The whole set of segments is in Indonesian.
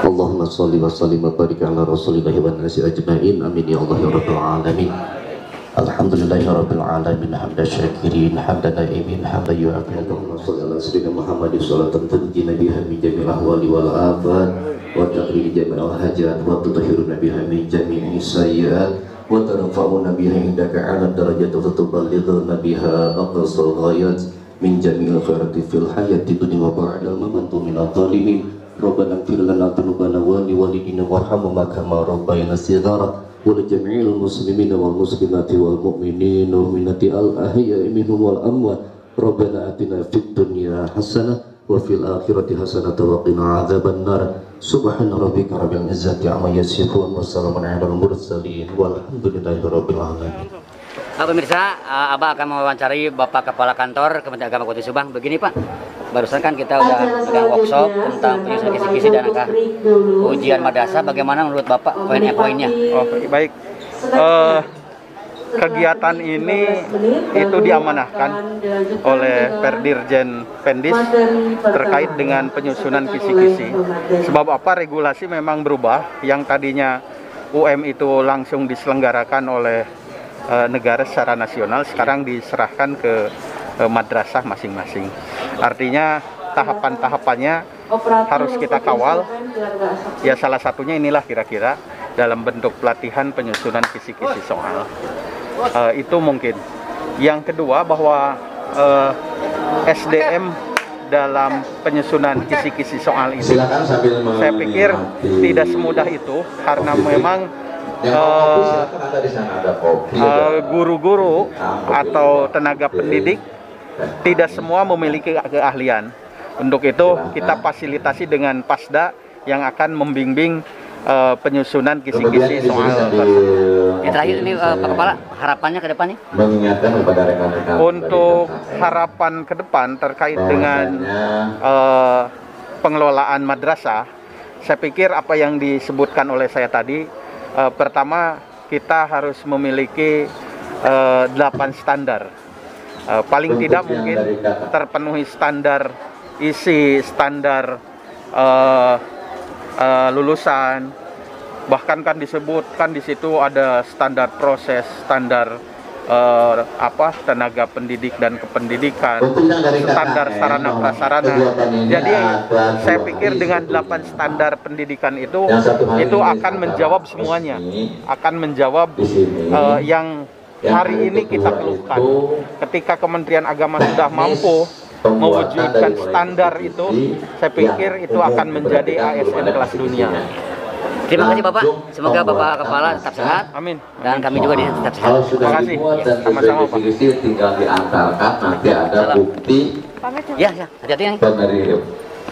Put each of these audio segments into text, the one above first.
Allahumma sholli wa sallim wa barik ala rasulillahi wa nasi ajma'in. Amin ya Allah ya rabbal alamin. Alhamdulillahi rabbil alamin hamdan syakirin hamdan naimin hamdan yu'afidu wa sallallahu alaihi Muhammadin sholatan tunjina biha min jami'il ahwali wal afat wa taqri jami'il hajat wa tutahhiruna biha min jami'i sayyi'at wa tarfa'una biha indaka 'ala darajat wa tuballighuna biha aqsal ghayat min jami'il khairati fil hayati dunya wa ba'dal mamantu minadh dhalimin. Rabbana ighfir lana dhunubana wa li walidina warhamhum kama rabbayana shighara wa li jami'il muslimina wal muslimati wal mu'minina wal mu'minati al ahya'i minhum wal amwat. Rabbana atina fid dunya hasanah wa fil akhirati hasanah wa qina adzaban nar. Subhana rabbika rabbil izzati amma yasifun wa salamun 'alal mursalin walhamdulillahi rabbil alamin. Pemirsa, Abah akan mewawancari Bapak Kepala Kantor Kementerian Agama Kota Subang. Begini Pak, barusan kan kita udah pegang workshop tentang penyusunan kisi-kisi dan angka ujian madrasah. Bagaimana menurut Bapak poin-poinnya? Oh, baik. Kegiatan ini itu diamanahkan oleh Perdirjen Pendis terkait dengan penyusunan kisi-kisi. Sebab apa? Regulasi memang berubah. Yang tadinya UM itu langsung diselenggarakan oleh negara secara nasional, sekarang diserahkan ke madrasah masing-masing. Artinya tahapan-tahapannya harus kita kawal. Ya salah satunya inilah kira-kira dalam bentuk pelatihan penyusunan kisi-kisi soal. Itu mungkin. Yang kedua bahwa SDM dalam penyusuan kisi-kisi soal ini, saya pikir tidak semudah itu karena memang guru-guru atau tenaga pendidik tidak semua memiliki keahlian. Untuk itu kita fasilitasi dengan Pasda yang akan membimbing penyusunan kisi-kisi soal tersebut. Yang terakhir ini Pak Kepala, harapannya ke depannya? Untuk harapan ke depan terkait dengan pengelolaan madrasah, saya pikir apa yang disebutkan oleh saya tadi, pertama kita harus memiliki 8 standar. Paling tidak mungkin terpenuhi standar isi, standar lulusan, bahkan kan disebutkan di situ ada standar proses, standar tenaga pendidik dan kependidikan, standar sarana prasarana. Jadi saya pikir dengan 8 standar pendidikan itu akan menjawab semuanya, akan menjawab yang hari ini kita keluhkan. Ketika Kementerian Agama sudah mampu mewujudkan standar itu, saya pikir itu akan menjadi ASN kelas dunia. Terima kasih Bapak, semoga Bapak Kepala tetap sehat. Amin. Dan kami juga tetap sehat. Terima kasih. Sama-sama Pak. Tinggal diantarkan, nanti ada bukti. Ya, hati-hati yang. Dari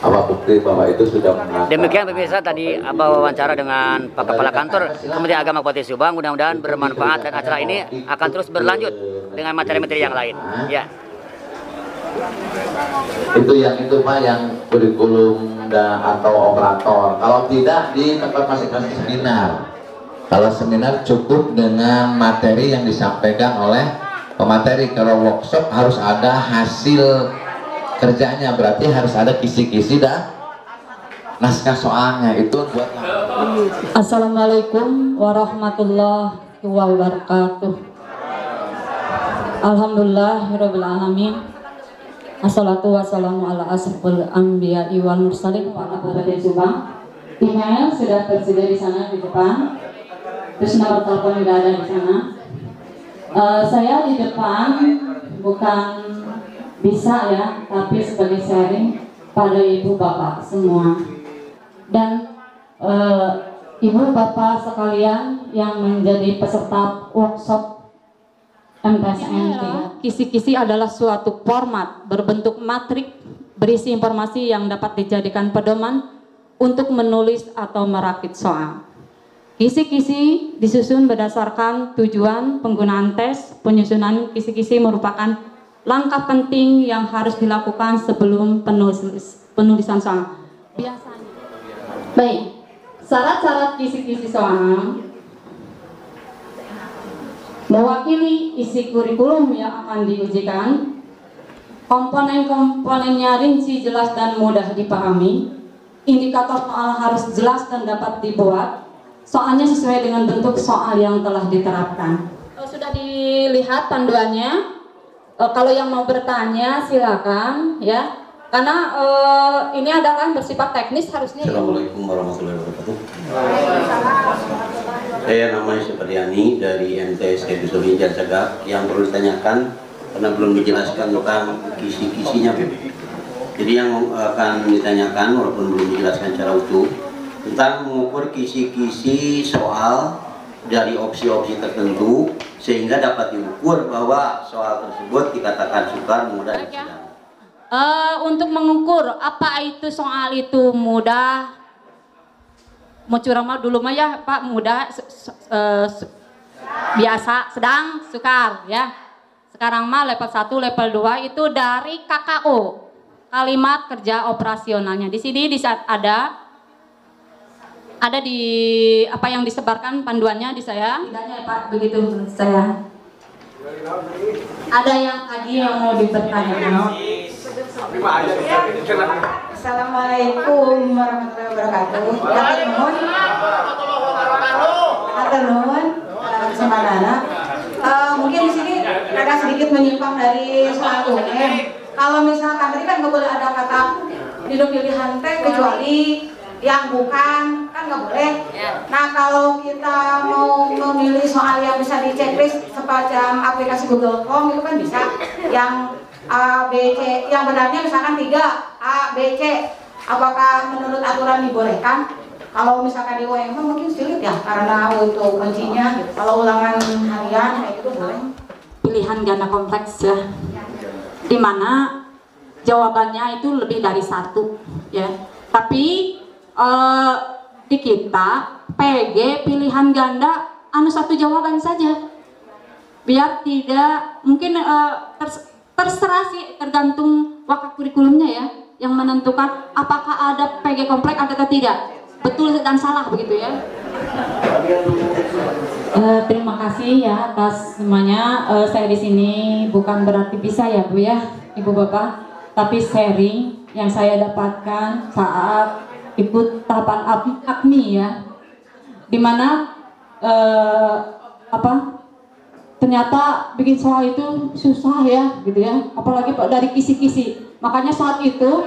apa bukti bahwa itu sudah mengantar. Demikian pemirsa, tadi Abah wawancara dengan Pak Kepala Kantor Kementerian Agama Kota Subang. Mudah-mudahan bermanfaat dan acara ini akan terus berlanjut dengan materi-materi yang lain. Ya. Itu Pak, yang kurikulum atau operator. Kalau tidak di tempat masing-masing seminar. Kalau seminar cukup dengan materi yang disampaikan oleh pemateri. Kalau workshop harus ada hasil kerjanya, berarti harus ada kisi-kisi dan naskah soalnya. Itu buat. Assalamualaikum warahmatullahi wabarakatuh. Alhamdulillahirabbil alamin. Assalatu wassalamu ala asrofil anbiya'i wal mursalin wa ala alihi Subang. Email sudah tersedia di sana di depan. Terus nomor telepon juga ada di sana. Saya di depan bukan bisa ya, tapi sebagai sharing pada ibu bapak semua. Dan ibu bapak sekalian yang menjadi peserta workshop MTSN, kisi-kisi adalah suatu format berbentuk matrik berisi informasi yang dapat dijadikan pedoman untuk menulis atau merakit soal. Kisi-kisi disusun berdasarkan tujuan penggunaan tes. Penyusunan kisi-kisi merupakan langkah penting yang harus dilakukan sebelum penulisan soal. Biasanya. Baik, syarat-syarat kisi-kisi soal mewakili isi kurikulum yang akan diujikan, komponen-komponennya rinci, jelas, dan mudah dipahami, indikator soal harus jelas dan dapat dibuat. Soalnya sesuai dengan bentuk soal yang telah diterapkan. Sudah dilihat panduannya. Kalau yang mau bertanya silakan ya. Karena ini adalah bersifat teknis harusnya. Assalamualaikum warahmatullahi wabarakatuh. Saya namanya Supriyani dari MTS Kedusuri Jansagak. Yang perlu ditanyakan karena belum dijelaskan tentang kisi-kisinya. Jadi yang akan ditanyakan walaupun belum dijelaskan secara utuh tentang mengukur kisi-kisi soal dari opsi-opsi tertentu sehingga dapat diukur bahwa soal tersebut dikatakan sukar, mudah, dan sedang. Untuk mengukur apa itu soal itu mudah, mau curang mah dulu mah ya Pak, mudah, biasa, sedang, sukar ya. Sekarang mah level 1, level 2 itu dari KKO, kalimat kerja operasionalnya. Di sini ada di apa yang disebarkan panduannya di saya. Tidaknya ya Pak, begitu menurut saya. Ada yang tadi yang mau dipertanyakan. Assalamualaikum warahmatullahi wabarakatuh. Semanana. Mungkin di sini agak sedikit menyimpang dari soal UM. Kalau misalkan tadi kan nggak boleh ada kata di pilihan teh kecuali yang bukan, kan nggak boleh. Nah kalau kita mau memilih soal yang bisa di checklist semacam aplikasi Google Form itu kan bisa yang A, B, C, yang benarnya misalkan 3 A, B, C, apakah menurut aturan dibolehkan? Kalau misalkan di UMH mungkin sulit ya karena untuk kuncinya gitu. Kalau ulangan harian kayak gitu boleh. Pilihan ganda kompleks ya, dimana jawabannya itu lebih dari 1 ya, tapi di kita PG pilihan ganda anu 1 jawaban saja biar tidak mungkin terserah sih, tergantung waktu kurikulumnya ya yang menentukan apakah ada PG kompleks atau tidak, betul dan salah begitu ya. Terima kasih ya atas semuanya. Saya di sini bukan berarti bisa ya Bu ya, Ibu Bapak, tapi sharing yang saya dapatkan saat ikut tahapan APMI ya, dimana ternyata bikin soal itu susah ya gitu ya, apalagi dari kisi-kisi. Makanya saat itu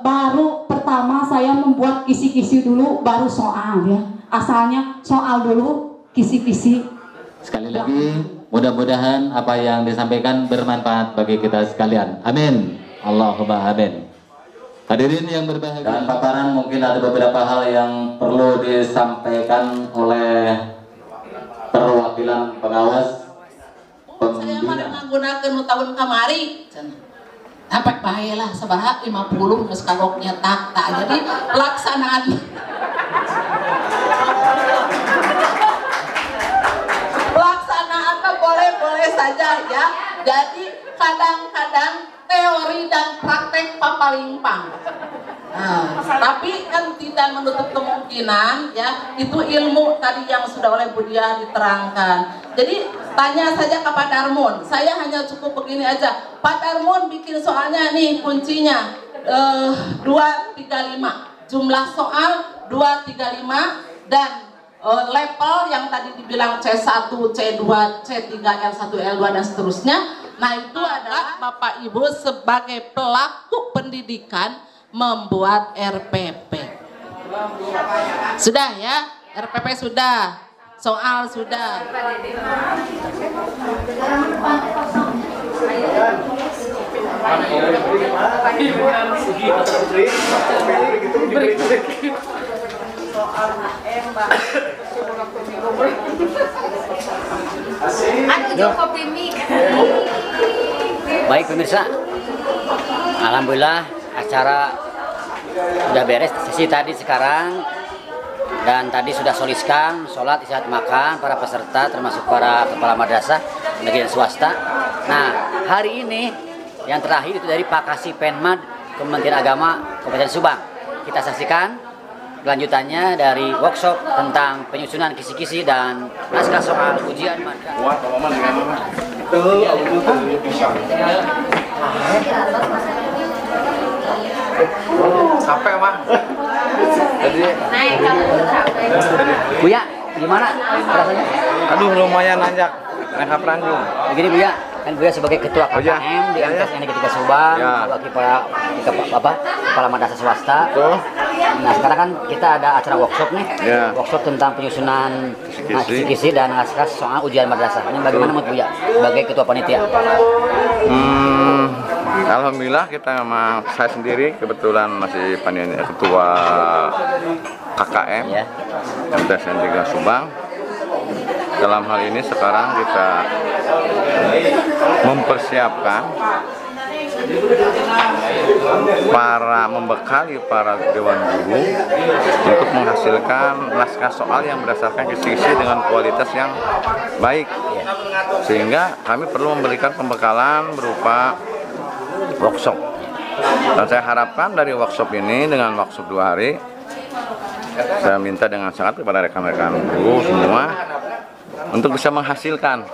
baru pertama saya membuat kisi-kisi dulu baru soal ya, asalnya soal dulu kisi-kisi. Sekali lagi mudah-mudahan apa yang disampaikan bermanfaat bagi kita sekalian, amin, Allahumma amin. Hadirin yang berbahagia, dan paparan mungkin ada beberapa hal yang perlu disampaikan oleh perwakilan pengawas saya mana menggunakan tahun kamari sampai bahelah sabaraha 50 geus kagok nyetak tak jadi pelaksanaan boleh saja ya. Jadi kadang-kadang teori dan praktek papalimpang. Nah, tapi kan tidak menutup kemungkinan ya, itu ilmu tadi yang sudah oleh Bu Diah diterangkan. Jadi tanya saja ke Pak Darmun, saya hanya cukup begini aja. Pak Darmun bikin soalnya nih kuncinya 235, jumlah soal 235 dan level yang tadi dibilang C1, C2, C3, L1, L2 dan seterusnya. Nah itu adalah Bapak Ibu sebagai pelaku pendidikan membuat RPP. Sudah ya, RPP sudah, soal sudah. Baik pemirsa, alhamdulillah acara sudah beres sesi tadi sekarang, dan tadi sudah soliskan sholat istirahat makan para peserta termasuk para kepala madrasah negeri dan swasta. Nah hari ini yang terakhir itu dari Pak Kasih Penmad Kementerian Agama Kabupaten Subang. Kita saksikan kelanjutannya dari workshop tentang penyusunan kisi-kisi dan naskah soal ujian madrasah. Capek mah. Jadi Buya, gimana rasanya? aduh lumayan nanjak. Naik Pranjung. Begini Buya, kan Buya sebagai ketua Oh, iya. KKM di MTS Negeri 3 Subang, Ya. wakil kepala madrasah swasta. Tuh. Nah sekarang kan kita ada acara workshop nih, Ya. workshop tentang penyusunan kisi-kisi dan naskah soal ujian madrasah. Ini bagaimana menurut Buya sebagai ketua panitia? Alhamdulillah kita memang saya sendiri kebetulan masih ketua KKM Ya. MTS Negeri 3 Subang. Dalam hal ini sekarang kita mempersiapkan membekali para dewan guru untuk menghasilkan naskah soal yang berdasarkan kisi-kisi dengan kualitas yang baik, sehingga kami perlu memberikan pembekalan berupa workshop. Dan saya harapkan dari workshop ini, dengan workshop 2 hari, saya minta dengan sangat kepada rekan-rekan guru semua untuk bisa menghasilkan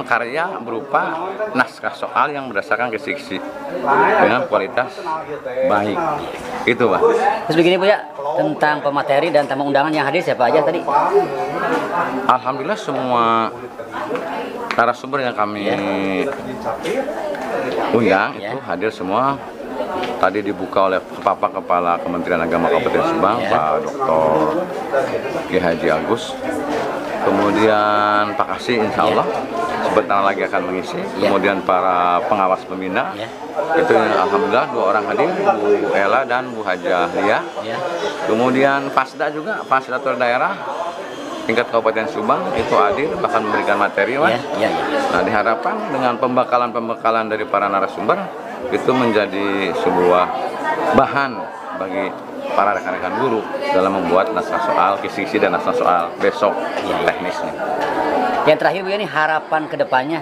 karya berupa naskah soal yang berdasarkan kisi-kisi dengan kualitas baik. Itu, Pak. Terus begini Bu ya, tentang pemateri dan tamu undangan yang hadir siapa aja tadi? Alhamdulillah semua narasumber yang kami undang itu hadir semua. Tadi dibuka oleh Kepala Kementerian Agama Kabupaten Subang, Pak Dr. Ki Haji Agus. Kemudian Pak Kasih insya Allah sebentar lagi akan mengisi. Kemudian para pengawas pembina itu alhamdulillah 2 orang hadir, Bu Ella dan Bu Hajah Lia. Kemudian Pasda juga, Pasdatur daerah tingkat Kabupaten Subang itu hadir, bahkan memberikan materi. Nah, diharapkan dengan pembekalan dari para narasumber itu menjadi sebuah bahan bagi para rekan-rekan guru dalam membuat naskah soal kisi-kisi dan naskah soal besok teknisnya. Yang terakhir Bu ya, ini harapan kedepannya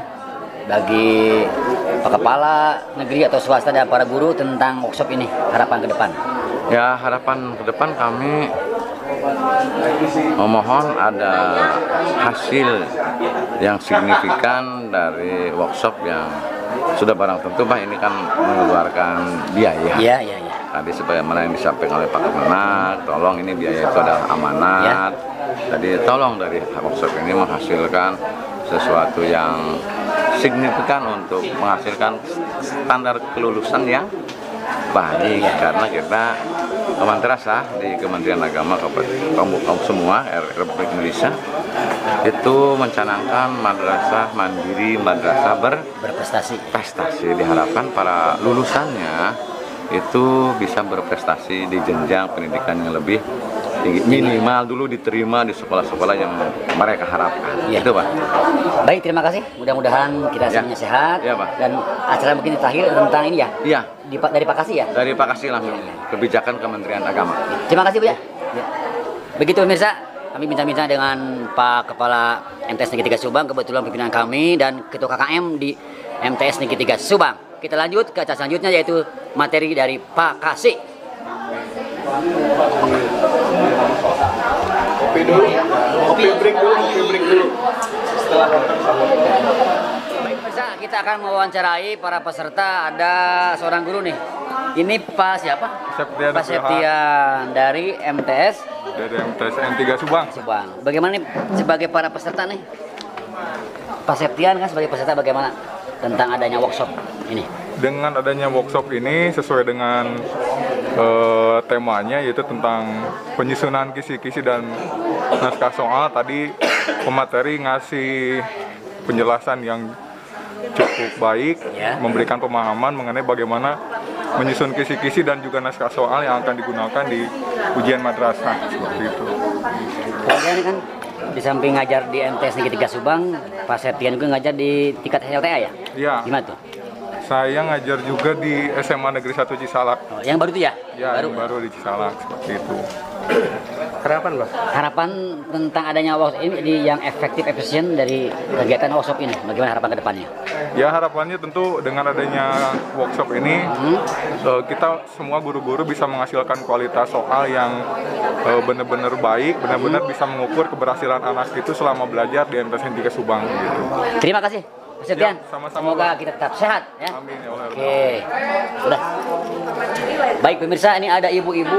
bagi Pak Kepala Negeri atau swasta dan para guru tentang workshop ini, harapan ke depan. Ya, harapan ke depan kami memohon ada hasil yang signifikan dari workshop yang sudah barang tentu Pak, ini kan mengeluarkan biaya. Iya. Tadi sebagaimana yang disampaikan oleh Pak Kemenak, tolong ini biaya itu adalah amanat. Jadi tolong dari workshop ini menghasilkan sesuatu yang signifikan untuk menghasilkan standar kelulusan yang baik, karena kita madrasah di Kementerian Agama kaum semua Republik Indonesia itu mencanangkan madrasah mandiri, madrasah berprestasi. Diharapkan para lulusannya itu bisa berprestasi di jenjang pendidikan yang lebih tinggi, minimal dulu diterima di sekolah-sekolah yang mereka harapkan. Itu Pak. Baik, terima kasih. Mudah-mudahan kita semuanya sehat. Pak. Dan acara mungkin terakhir tentang ini ya. Iya. Dari Pak Kasih ya. Dari Pak Kasih langsung. Kebijakan Kementerian Agama. Terima kasih Bu ya. Begitu pemirsa, kami bincang-bincang dengan Pak Kepala MTS Negeri 3 Subang, kebetulan pimpinan kami dan Ketua KKM di MTS Negeri 3 Subang. Kita lanjut ke acara selanjutnya, yaitu materi dari Pak Kasih. Kopi break dulu. Baik pemirsa, kita akan mewawancarai para peserta. Ada seorang guru nih. Ini Pak siapa? Pak Septian dari MTS. Dari MTS N3 Subang. Bagaimana nih sebagai para peserta nih? Pak Septian kan sebagai peserta bagaimana tentang adanya workshop ini? Dengan adanya workshop ini sesuai dengan temanya, yaitu tentang penyusunan kisi-kisi dan naskah soal. Tadi pemateri ngasih penjelasan yang cukup baik, memberikan pemahaman mengenai bagaimana menyusun kisi-kisi dan juga naskah soal yang akan digunakan di ujian madrasah, seperti itu. Kemudian kan di samping ngajar di MTS Negeri 3 Subang, Pak Septian juga ngajar di tingkat SLTA ya? Iya. Gimana tuh? Saya ngajar juga di SMA Negeri 1 Cisalak. Oh, yang baru tuh ya? Ya, baru di Cisalak, seperti itu. Harapan Pak? Harapan tentang adanya workshop ini yang efektif, efisien dari kegiatan workshop ini, bagaimana harapan ke depannya? Ya, harapannya tentu dengan adanya workshop ini kita semua guru-guru bisa menghasilkan kualitas soal yang benar-benar baik, benar-benar bisa mengukur keberhasilan anak itu selama belajar di MTS N3 Subang gitu. Terima kasih Pak Septian. sama-sama, Semoga Bang. kita tetap sehat ya. Amin ya Allah. Oke. Sudah. Baik pemirsa, ini ada ibu-ibu.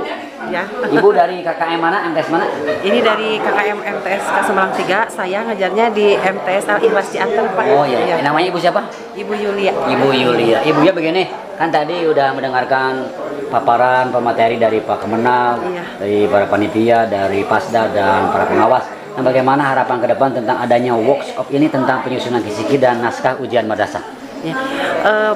Ya. Ibu dari KKM mana? MTS mana? Ini dari KKM MTS Kasemelang 3, saya ngajarnya di MTS Al Ikhlas Cianten, Pak. Oh iya. Namanya ibu siapa? Ibu Yulia. Ibu Yulia. Ibunya begini, kan tadi udah mendengarkan paparan pemateri dari Pak Kemenal, Iya. dari para panitia, dari Pasda dan para pengawas. Nah, bagaimana harapan ke depan tentang adanya workshop ini tentang penyusunan kisi-kisi dan naskah ujian madrasah? Ya.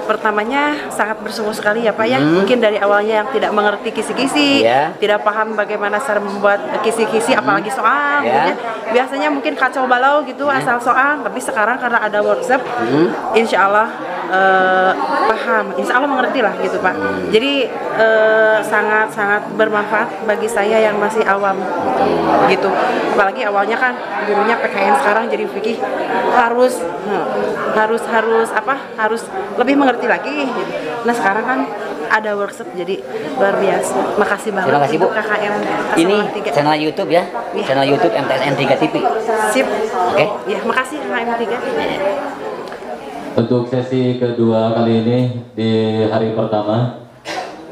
Pertamanya sangat bersyukur sekali ya Pak ya. Mungkin dari awalnya yang tidak mengerti kisi-kisi, Ya. tidak paham bagaimana cara membuat kisi-kisi, apalagi soal. Ya. Gitu ya. Biasanya mungkin kacau balau gitu asal soal, tapi sekarang karena ada workshop, insya Allah paham, insya Allah mengerti lah gitu Pak. Jadi sangat-sangat bermanfaat bagi saya yang masih awam gitu. Apalagi awalnya kan gurunya PKN, sekarang jadi fikih harus lebih mengerti lagi gitu. Nah sekarang kan ada workshop jadi luar biasa. Makasih banget. Terima kasih Bu. untuk KKM Ini Kasemelang 3. channel YouTube ya, Iya. channel YouTube MTSN 3 TV. Sip. Oke. Ya, makasih KKM 3. Untuk sesi kedua kali ini di hari pertama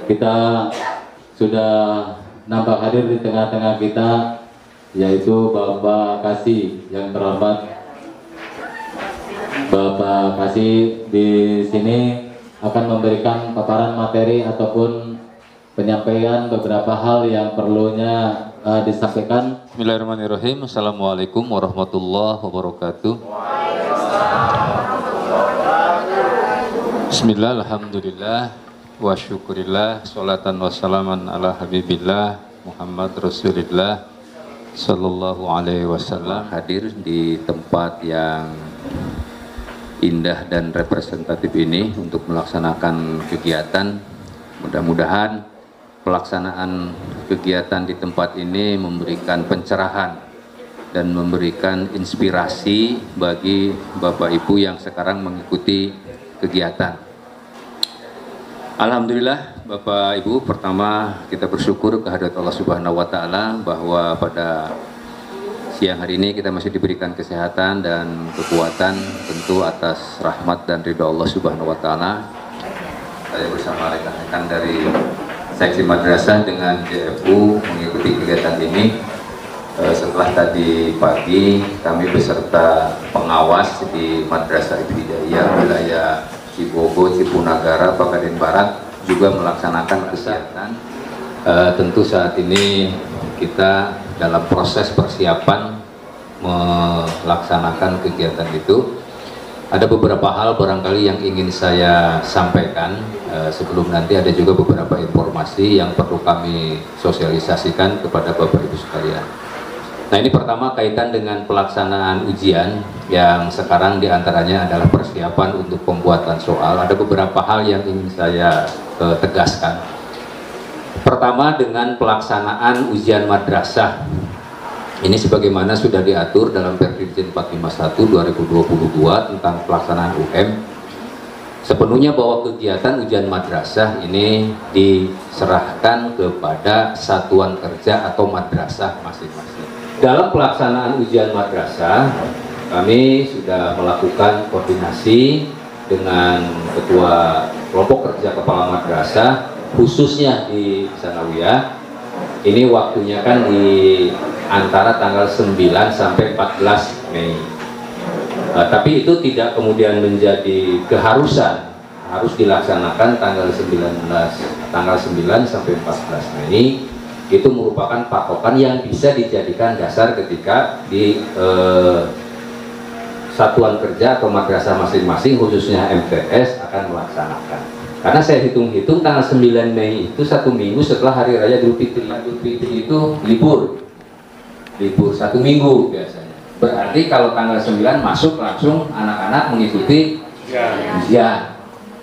kita sudah nampak hadir di tengah-tengah kita, yaitu Bapak Kasih yang terhormat. Bapak Kasih di sini akan memberikan paparan materi ataupun penyampaian beberapa hal yang perlunya disampaikan. Bismillahirrahmanirrahim. Assalamualaikum warahmatullahi wabarakatuh. Bismillah, alhamdulillah, wa syukurillah, salatan wassalaman ala habibillah Muhammad Rasulillah sallallahu alaihi wasallam. Hadir di tempat yang indah dan representatif ini untuk melaksanakan kegiatan. Mudah-mudahan pelaksanaan kegiatan di tempat ini memberikan pencerahan dan memberikan inspirasi bagi Bapak Ibu yang sekarang mengikuti kegiatan. Alhamdulillah Bapak Ibu, pertama kita bersyukur kehadirat Allah Subhanahu wa taala bahwa pada siang hari ini kita masih diberikan kesehatan dan kekuatan, tentu atas rahmat dan ridha Allah Subhanahu wa taala. Saya bersama rekan-rekan dari seksi madrasah dengan JFU mengikuti kegiatan ini. Setelah tadi pagi kami beserta pengawas di Madrasah Ibtidaiyah wilayah Cibogo, Cipunagara, Pakaden Barat juga melaksanakan kegiatan. Tentu saat ini kita dalam proses persiapan melaksanakan kegiatan itu. Ada beberapa hal barangkali yang ingin saya sampaikan sebelum nanti ada juga beberapa informasi yang perlu kami sosialisasikan kepada Bapak Ibu sekalian. Nah, ini pertama kaitan dengan pelaksanaan ujian yang sekarang diantaranya adalah persiapan untuk pembuatan soal. Ada beberapa hal yang ingin saya tegaskan. Pertama, dengan pelaksanaan ujian madrasah. Ini sebagaimana sudah diatur dalam Perdirjen 451 2022 tentang pelaksanaan UM. Sepenuhnya bahwa kegiatan ujian madrasah ini diserahkan kepada satuan kerja atau madrasah masing-masing. Dalam pelaksanaan ujian madrasah, kami sudah melakukan koordinasi dengan Ketua Kelompok Kerja Kepala Madrasah, khususnya di Sanawiyah. Ini waktunya kan di antara tanggal 9 sampai 14 Mei. Tapi itu tidak kemudian menjadi keharusan harus dilaksanakan tanggal 9 sampai 14 Mei. Itu merupakan patokan yang bisa dijadikan dasar ketika di satuan kerja atau madrasah masing-masing khususnya MTS akan melaksanakan. Karena saya hitung-hitung tanggal 9 Mei itu 1 minggu setelah Hari Raya Idul Fitri. Idul Fitri itu libur 1 minggu biasanya. Berarti kalau tanggal 9 masuk langsung anak-anak mengikuti ujian.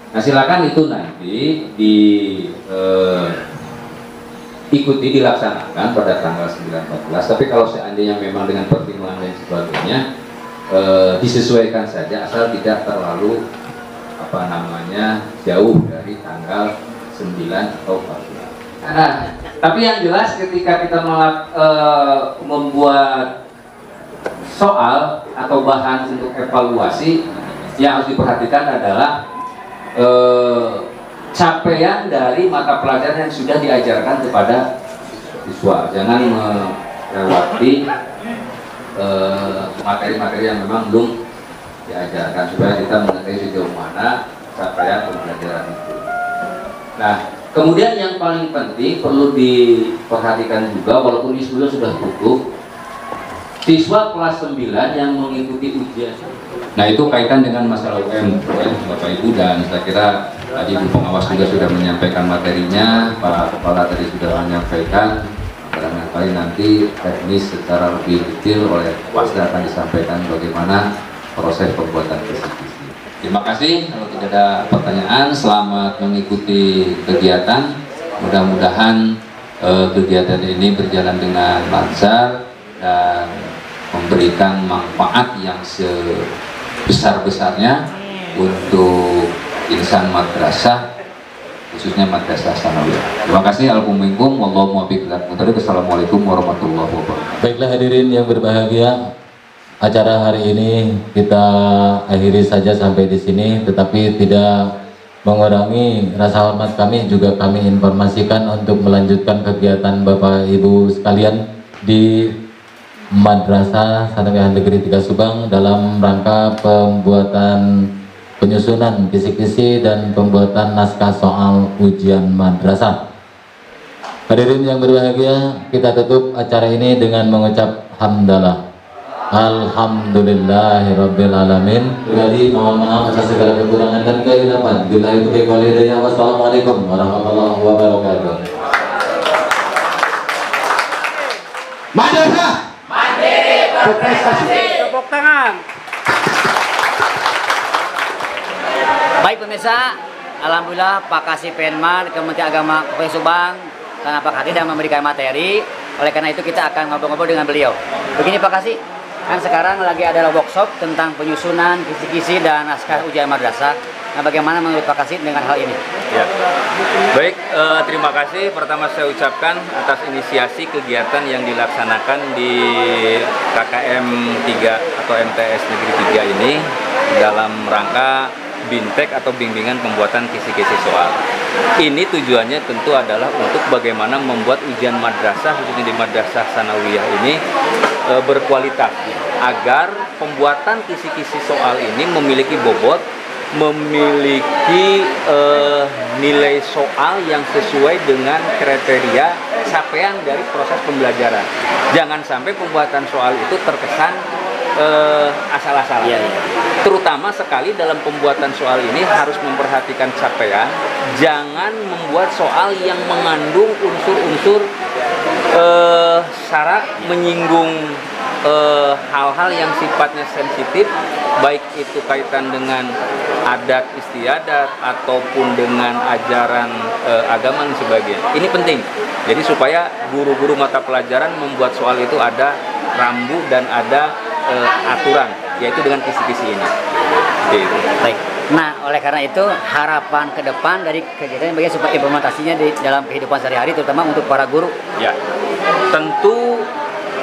Nah silakan itu nanti ikuti dilaksanakan pada tanggal 9-14. Tapi kalau seandainya memang dengan pertimbangan dan sebagainya disesuaikan saja asal tidak terlalu jauh dari tanggal 9 atau 14. Nah, tapi yang jelas ketika kita membuat soal atau bahan untuk evaluasi, yang harus diperhatikan adalah capaian dari mata pelajaran yang sudah diajarkan kepada siswa. Jangan melewati materi-materi yang memang belum diajarkan, supaya kita mengetahui sejauh mana capaian pembelajaran itu. Nah, kemudian yang paling penting perlu diperhatikan juga, walaupun ini sebelumnya sudah tutup, siswa kelas 9 yang mengikuti ujian. Nah, itu kaitan dengan masalah UM, Bapak Ibu, dan saya kira tadi Ibu Pengawas juga sudah menyampaikan materinya, Pak Kepala tadi sudah menyampaikan. Barangkali nanti teknis secara lebih detail oleh Wasda akan disampaikan bagaimana proses pembuatan kisi-kisi. Terima kasih. Kalau tidak ada pertanyaan, selamat mengikuti kegiatan. Mudah-mudahan kegiatan ini berjalan dengan lancar dan memberikan manfaat yang sebesar-besarnya untuk insan madrasah, khususnya madrasah sanawiyah. Terima kasih. Assalamualaikum warahmatullahi wabarakatuh. Baiklah hadirin yang berbahagia, acara hari ini kita akhiri saja sampai di sini, tetapi tidak mengurangi rasa hormat kami. Juga kami informasikan untuk melanjutkan kegiatan Bapak Ibu sekalian di Madrasah Sanawiyah Negeri 3 Subang dalam rangka pembuatan penyusunan kisi-kisi dan pembuatan naskah soal ujian madrasah. Hadirin yang berbahagia, kita tutup acara ini dengan mengucap hamdalah. Alhamdulillahirabbil alamin. Jadi mohon maaf atas segala kekurangan dan kehilapan. Bila itu hidayah. Wassalamualaikum warahmatullahi wabarakatuh. Madrasah mandiri berprestasi. Tepuk tangan. Baik pemirsa, alhamdulillah Pak Kasih Penman Kementerian Agama Kabupaten Subang karena Pak Kasih dan memberikan materi. Oleh karena itu kita akan ngobrol-ngobrol dengan beliau. Begini Pak Kasih, kan sekarang lagi ada workshop tentang penyusunan kisi-kisi dan naskah ujian madrasah. Nah, bagaimana menurut Pak Kasih dengan hal ini? Ya. Baik, terima kasih. Pertama saya ucapkan atas inisiasi kegiatan yang dilaksanakan di KKM 3 atau MTS Negeri 3 ini dalam rangka BINTEK atau bimbingan pembuatan kisi-kisi soal. Ini tujuannya tentu adalah untuk bagaimana membuat ujian madrasah, khususnya di madrasah sanawiyah ini berkualitas, agar pembuatan kisi-kisi soal ini memiliki bobot, memiliki nilai soal yang sesuai dengan kriteria capaian dari proses pembelajaran. Jangan sampai pembuatan soal itu terkesan asal-asalan. Ya, ya. Terutama sekali dalam pembuatan soal ini harus memperhatikan capaian. Jangan membuat soal yang mengandung unsur-unsur syarat menyinggung hal-hal yang sifatnya sensitif, baik itu kaitan dengan adat istiadat ataupun dengan ajaran agama dan sebagainya. Ini penting. Jadi supaya guru-guru mata pelajaran membuat soal itu ada rambu dan ada aturan, yaitu dengan kisi-kisi ini. Gitu. Baik. Nah, oleh karena itu harapan ke depan dari kegiatan bagaimana supaya implementasinya di dalam kehidupan sehari-hari, terutama untuk para guru. Ya, tentu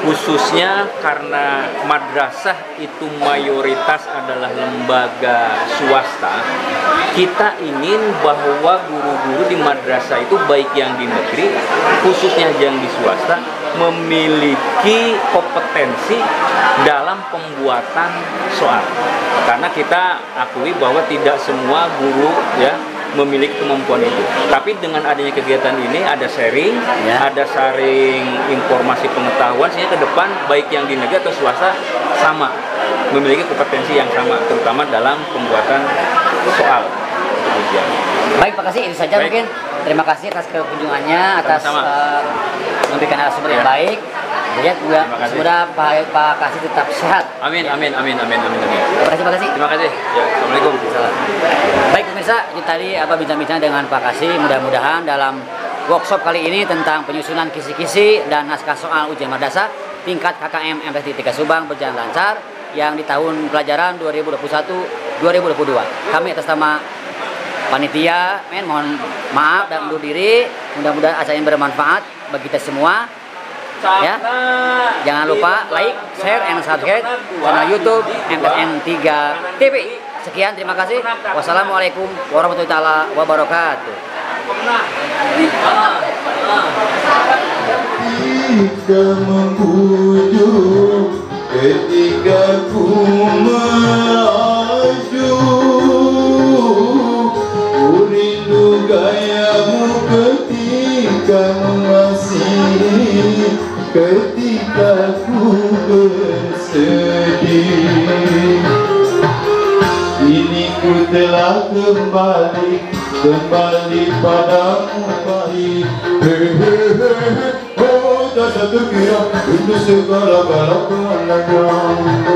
khususnya karena madrasah itu mayoritas adalah lembaga swasta, kita ingin bahwa guru-guru di madrasah itu baik yang di negeri, khususnya yang di swasta, memiliki kompetensi dalam pembuatan soal. Karena kita akui bahwa tidak semua guru ya memiliki kemampuan itu. Tapi dengan adanya kegiatan ini ada sharing, ya, ada sharing informasi pengetahuan, sehingga ke depan baik yang di negeri atau swasta sama memiliki kompetensi yang sama, terutama dalam pembuatan soal ujian. Baik Pak Kasih, itu saja. Baik. Mungkin terima kasih atas kekunjungannya, atas memberikan narasumber yang baik. Ya, semoga Pak Kasih tetap sehat. Amin, amin, amin, amin, amin, amin. Terima kasih Pak Kasih. Terima kasih. Ya, assalamualaikum. Baik pemirsa, ini tadi bincang-bincang dengan Pak Kasih. Mudah-mudahan dalam workshop kali ini tentang penyusunan kisi-kisi dan naskah soal ujian madrasah tingkat KKM MTS 3 Subang berjalan lancar yang di tahun pelajaran 2021-2022. Kami atas nama panitia mohon maaf dan undur diri. Mudah-mudahan acara ini bermanfaat bagi kita semua. Ya, jangan lupa like, share, and subscribe channel YouTube MTN 3 TV. Sekian, terima kasih. Wassalamualaikum warahmatullahi wabarakatuh. Ketika membujuk, ketika ku melaju, ku rindu gayamu ketika mengasihi, ketika ku bersedih. Kini ku telah kembali padamu baik. Oh, tak terkira untuk segala-gala kemenangan.